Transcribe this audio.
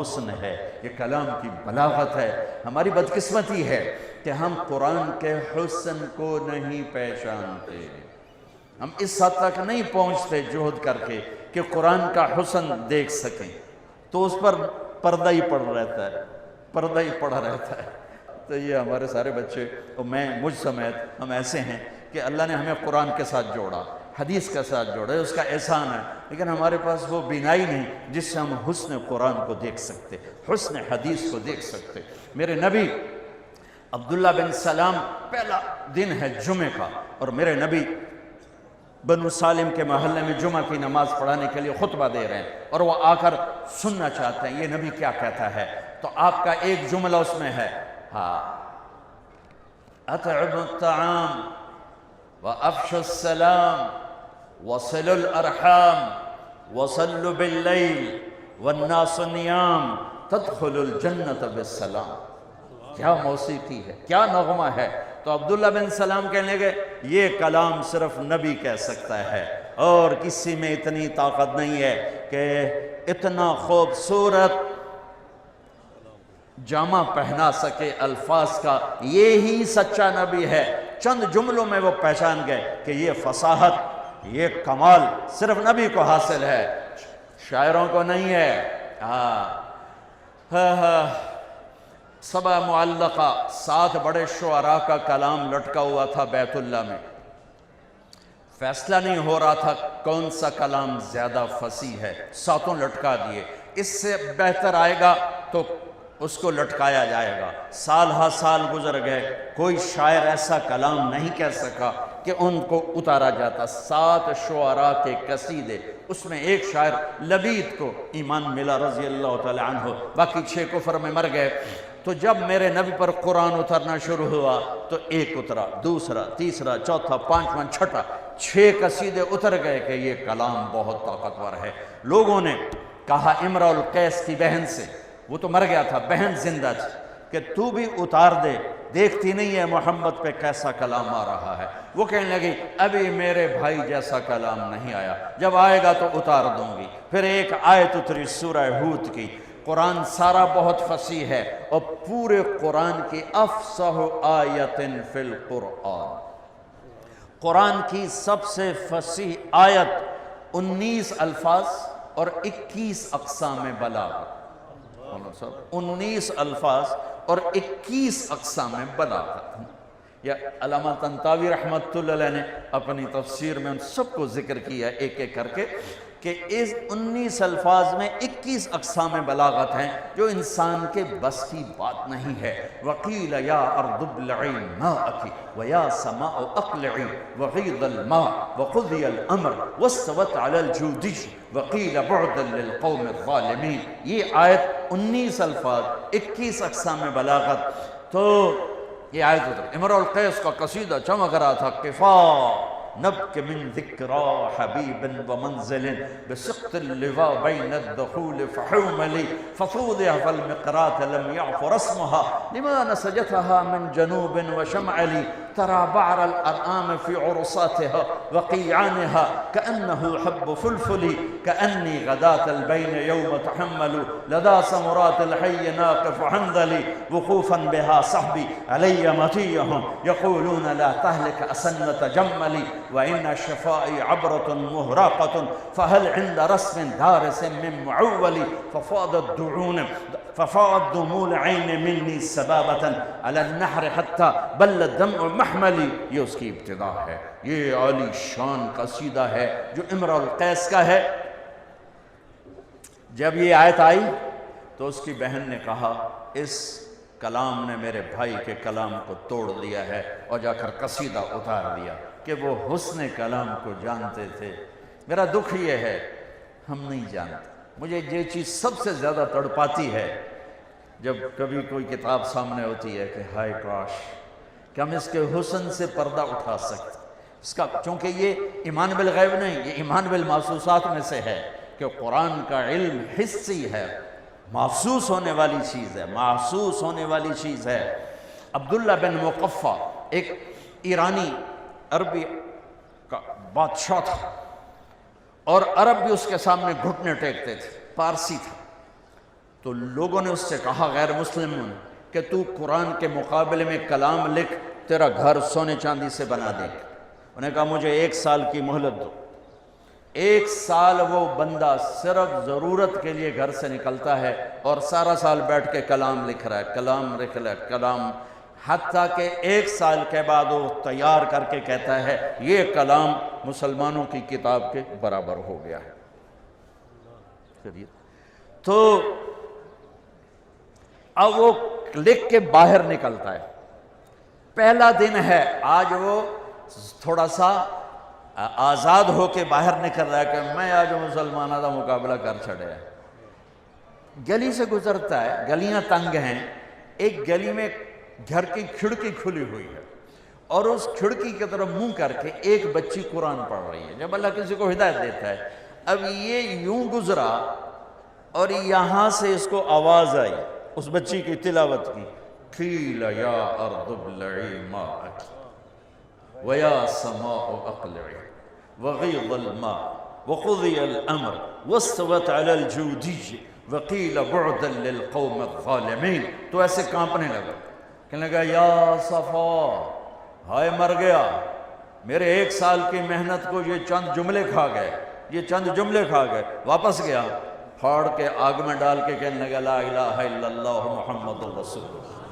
حسن ہے، یہ کلام کی بلاغت ہے۔ ہماری بدقسمتی ہے کہ ہم قرآن کے حسن کو نہیں پہچانتے، ہم اس حد تک نہیں پہنچتے جہد کر کے کہ قرآن کا حسن دیکھ سکیں، تو اس پر پردہ ہی پڑ رہتا ہے، پردہ ہی پڑا رہتا ہے۔ تو یہ ہمارے سارے بچے اور میں مجھ سمیت ہم ایسے ہیں کہ اللہ نے ہمیں قرآن کے ساتھ جوڑا، حدیث کے ساتھ جوڑا، اس کا احسان ہے، لیکن ہمارے پاس وہ بینائی نہیں جس سے ہم حسن قرآن کو دیکھ سکتے، حسن حدیث کو دیکھ سکتے۔ میرے نبی عبداللہ بن سلام، پہلا دن ہے جمعہ کا، اور میرے نبی بنو سالم کے محلے میں جمعہ کی نماز پڑھانے کے لیے خطبہ دے رہے ہیں، اور وہ آ کر سننا چاہتے ہیں یہ نبی کیا کہتا ہے۔ تو آپ کا ایک جملہ اس میں ہے، اطعموا الطعام وافشوا السلام وصلوا الارحام وصلوا باللیل والناس نیام تدخلوا الجنة بالسلام۔ کیا موسیقی ہے، کیا نغمہ ہے۔ تو عبداللہ بن سلام کہنے لگے یہ کلام صرف نبی کہہ سکتا ہے، اور کسی میں اتنی طاقت نہیں ہے کہ اتنا خوبصورت جامہ پہنا سکے الفاظ کا، یہی سچا نبی ہے۔ چند جملوں میں وہ پہچان گئے کہ یہ فصاحت، یہ کمال صرف نبی کو حاصل ہے، شاعروں کو نہیں ہے۔ سبع معلقہ، 7 بڑے شعراء کا کلام لٹکا ہوا تھا بیت اللہ میں، فیصلہ نہیں ہو رہا تھا کون سا کلام زیادہ فصیح ہے، 7 لٹکا دیے، اس سے بہتر آئے گا تو اس کو لٹکایا جائے گا۔ سال ہا سال گزر گئے، کوئی شاعر ایسا کلام نہیں کہہ سکا کہ ان کو اتارا جاتا۔ 7 شعراء کے قصیدے، اس میں ایک شاعر لبید کو ایمان ملا رضی اللہ تعالی عنہ، باقی 6 کفر میں مر گئے۔ تو جب میرے نبی پر قرآن اترنا شروع ہوا تو ایک اترا، دوسرا، تیسرا، چوتھا، پانچواں، چھٹا، 6 قصیدے اتر گئے کہ یہ کلام بہت طاقتور ہے۔ لوگوں نے کہا امرؤ القیس کی بہن سے، وہ تو مر گیا تھا، بہن زندہ تھی، کہ تو بھی اتار دے، دیکھتی نہیں ہے محمد پہ کیسا کلام آ رہا ہے۔ وہ کہنے لگی ابھی میرے بھائی جیسا کلام نہیں آیا، جب آئے گا تو اتار دوں گی۔ پھر ایک آیت اتری سورہ ہود کی۔ قرآن سارا بہت فصیح ہے، اور پورے قرآن کی افصح آیت فی القرآن، قرآن کی سب سے فصیح آیت 19 الفاظ اور 21 اقسام بلاغت، 19 الفاظ اور 21 اقسام بلاغت۔ یا علامہ طنطاوی رحمۃ اللہ علیہ نے اپنی تفسیر میں ان سب کو ذکر کیا ایک ایک کر کے کہ اس 19 الفاظ میں 21 اقسام بلاغت ہیں جو انسان کے بس کی بات نہیں ہے۔ وَقِيلَ يَا أَرْضُ ابْلَعِي مَاءَكِ وَيَا سَمَاءُ أَقْلِعِي وَغِيضَ الْمَاءِ وَقُضِيَ الْأَمْرُ وَاسْتَوَتْ عَلَى الْجُودِيِّ وَقِيلَ بُعْدًا لِلْقَوْمِ الظَّالِمِينَ۔ یہ آیت 19 الفاظ، 21 اقسام بلاغت۔ تو یہ آیت اتر، امرؤ القیس کا قصیدہ چمک رہا تھا، قفا نبک من ذکرى حبیب ومنزل بسقط اللواء بین الدخول فحوملی ففوضع فالمقرات لم يعف رسمها لما نسجتها من جنوب وشمعلی ترى بعر الأرآم في عرصاتها وقيعانها كأنه حب فلفل كأني غداة البين يوم تحمل لدى سمرات الحي ناقف حنظلي وقوفا بها صحبي علي مطيهم يقولون لا تهلك أسنة جملي وإن شفائي عبرة مهراقة فهل عند رسم دارس من معول ففاضت دموع العين مني سبابة على النحر حتى بل الدمع محملي۔ یہ اس کی ابتدا ہے، یہ عالی شان قصیدہ ہے جو امرؤ القیس کا ہے۔ جب یہ آیت آئی تو اس کی بہن نے کہا اس کلام نے میرے بھائی کے کلام کو توڑ دیا ہے، اور جا کر قصیدہ اتار دیا کہ وہ حسن کلام کو جانتے تھے۔ میرا دکھ یہ ہے ہم نہیں جانتے۔ مجھے یہ چیز سب سے زیادہ تڑپاتی ہے جب کبھی کوئی کتاب سامنے ہوتی ہے کہ ہائے کاش کہ ہم اس کے حسن سے پردہ اٹھا سکتے اس کا، چونکہ یہ ایمان بالغیب نہیں، یہ ایمان بالمحسوسات میں سے ہے کہ قرآن کا علم حسی ہے، محسوس ہونے والی چیز ہے، محسوس ہونے والی چیز ہے۔ عبداللہ بن مقفع ایک ایرانی عربی کا بادشاہ تھا، اور عرب بھی اس کے سامنے گھٹنے ٹیکتے تھے، پارسی تھا۔ تو لوگوں نے اس سے کہا غیر مسلموں نے کہ تو قرآن کے مقابلے میں کلام لکھ، تیرا گھر سونے چاندی سے بنا دیں گے۔ انہوں نے کہا مجھے 1 سال کی مہلت دو۔ 1 سال وہ بندہ صرف ضرورت کے لیے گھر سے نکلتا ہے اور سارا سال بیٹھ کے کلام لکھ رہا ہے، کلام لکھ رہا ہے، کلام، حتیٰ کہ 1 سال کے بعد وہ تیار کر کے کہتا ہے یہ کلام مسلمانوں کی کتاب کے برابر ہو گیا ہے۔ تو اب وہ لکھ کے باہر نکلتا ہے، پہلا دن ہے آج، وہ تھوڑا سا آزاد ہو کے باہر نکل رہا ہے کہ میں آج مسلمانوں کا مقابلہ کر چھڑے ہے۔ گلی سے گزرتا ہے، گلیاں تنگ ہیں، ایک گلی میں گھر کی کھڑکی کھلی ہوئی ہے اور اس کھڑکی کی طرف منہ کر کے ایک بچی قرآن پڑھ رہی ہے۔ جب اللہ کسی کو ہدایت دیتا ہے، اب یہ یوں گزرا اور یہاں سے اس کو آواز آئی اس بچی کی تلاوت کی، قیل یا ارض ابلعی ماءک ویا سماء اقلعی وغیض الماء وقضی الامر واستوت علی الجودی وقیل بعدا للقوم الظالمین۔ تو ایسے کانپنے لگا، کہنے لگا یا صفا، ہائے مر گیا، میرے 1 سال کی محنت کو یہ چند جملے کھا گئے، یہ چند جملے کھا گئے۔ واپس گیا، پھاڑ کے آگ میں ڈال کے کہنے لگا لا الہ الا اللہ محمد رسول اللہ۔